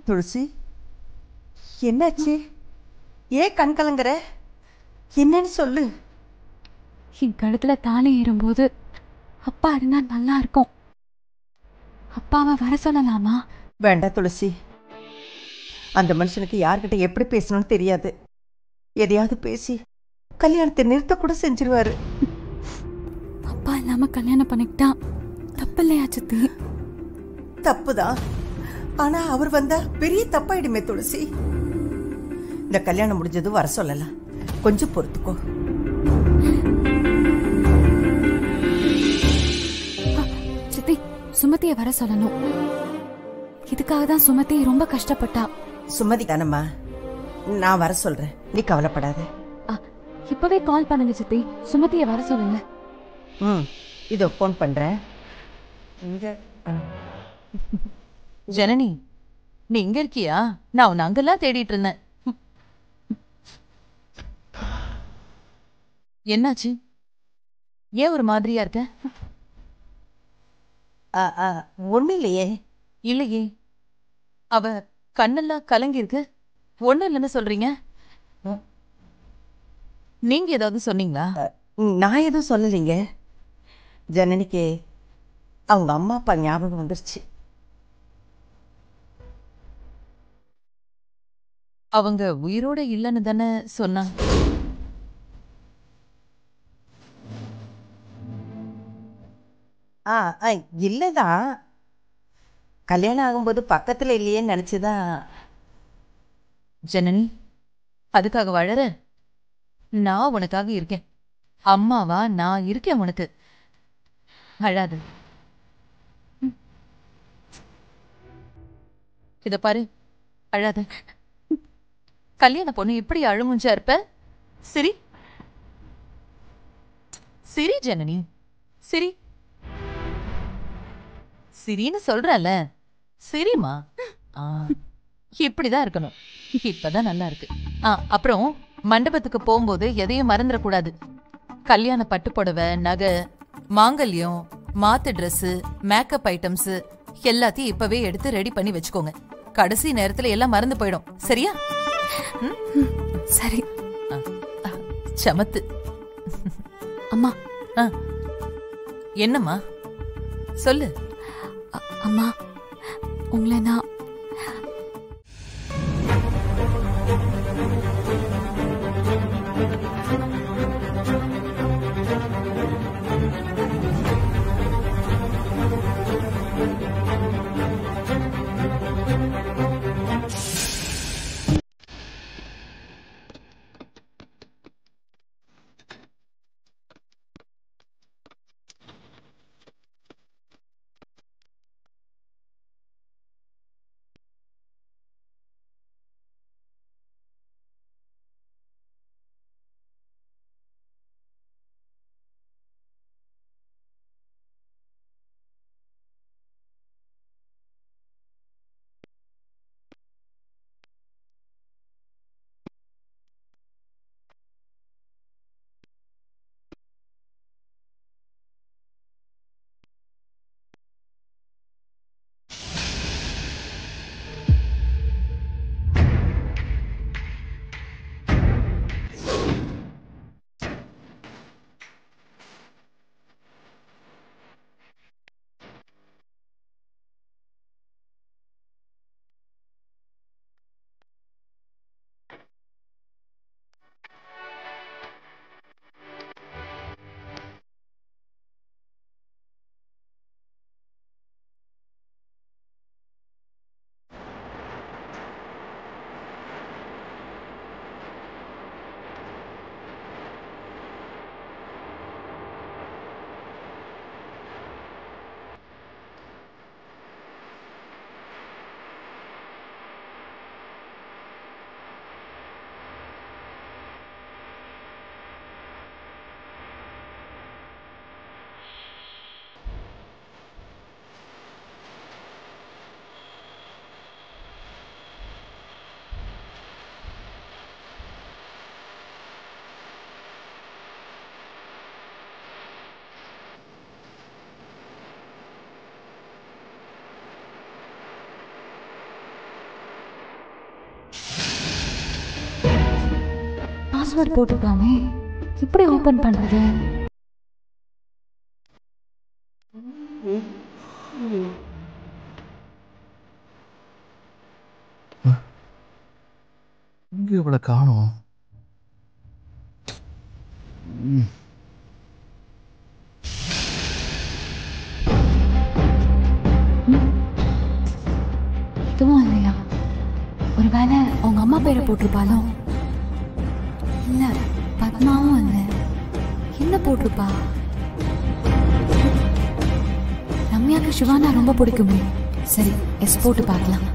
துளசி, என்னாச்சு? ஏன் கண் கலங்குற? என்னன்னு சொல்லு. என் கழுத்துல தாலி ஏறும்போது அப்பா இருந்தா நல்லா இருக்கும். அப்பாவை வர சொல்லலாமா? வேண்டாம் துளசி. அந்த மனுஷனுக்கு யார்கிட்ட எப்படி பேசணும்னு தெரியாது. எதையாவது பேசி கல்யாணத்தை நிறுத்த கூட செஞ்சிருவாரு. அப்பா இல்லாம கல்யாணம் பண்ணிக்கிட்டா தப்பு இல்லையா சித்தி? தப்புதான். ஆனா அவர் வந்தா பெரிய தப்பாயிடுமே துளசி. இந்த கல்யாணம் முடிஞ்சது வர சொல்லலாம். கொஞ்சம் பொறுத்துக்கோ. சித்தி, சுமதியை வர சொல்லணும். இதுக்காக தான் சுமதி ரொம்ப கஷ்டப்பட்டா. சுமதி தானம்மா, நான் வர சொல்றேன், நீ கவலைப்படாத. இப்பவே கால் பண்ணுங்க சித்தி, சுமதியை வர சொல்லுங்க. இதோ போன் பண்றேன். ஜனனி, நீ இங்க இருக்கியா? நான் உன்னை அங்கெல்லாம் தேடிட்டு இருந்தேன். என்னாச்சு? ஏன் ஒரு மாதிரியா இருக்க? ஒண்ணு இல்லையே. இல்லையே, அவ கண்ணெல்லாம் கலங்கி இருக்கு. ஒண்ணு இல்லைன்னு சொல்றீங்க. நீங்க ஏதாவது சொன்னீங்களா? நான் எதுவும் சொல்லலைங்க. ஜனனிக்கு அவங்க அம்மா அப்பா ஞாபகம் வந்துருச்சு. அவங்க உயிரோட இல்லைன்னு தானே சொன்னாங்க. இல்லைதான். கல்யாணம் ஆகும்போது பக்கத்துல இல்லையேன்னு நினைச்சுதான். ஜனனி, அதுக்காக வளர நான் உனக்காக இருக்கேன். அம்மாவா நான் இருக்கேன் உனக்கு. அழாது. இத பாரு, அழாத. கல்யாண பொண்ணு இப்படி அழுமுஞ்சா இருப்ப? சரி சரி ஜனனி, சரி சிரின்னு சொல்றல. சரிம்மா. இப்படிதான் இருக்கணும். இப்பதான் நல்லா இருக்கு. அப்புறம் மண்டபத்துக்கு போகும்போது எதையும் மறந்துடக்கூடாது. கல்யாண பட்டு புடவை, நகை, மாங்கல்யம், மாத்து ட்ரெஸ், மேக்கப் ஐட்டம்ஸ் எல்லாத்தையும் இப்பவே எடுத்து ரெடி பண்ணி வச்சுக்கோங்க. கடைசி நேரத்துல எல்லாம் மறந்து போயிடும். சரியா? சரி. சமத்து. அம்மா. என்னம்மா சொல்லு. அம்மா, உங்களை நான் பாஸ்வேர்ட் போட்டுக்கலாமே, எப்படி ஓபன் பண்றது? இங்க இவளை காணோம். இதுவும் இல்லையா? ஒருவேளை உங்க அம்மா பேரை போட்டிருப்பாளோ? இல்ல, பத்மாவும் இல்ல. என்ன போட்டிருப்பா? ரம்யாக்கு சிவானா ரொம்ப பிடிக்குமே. சரி, எஸ் போட்டு பார்க்கலாம்.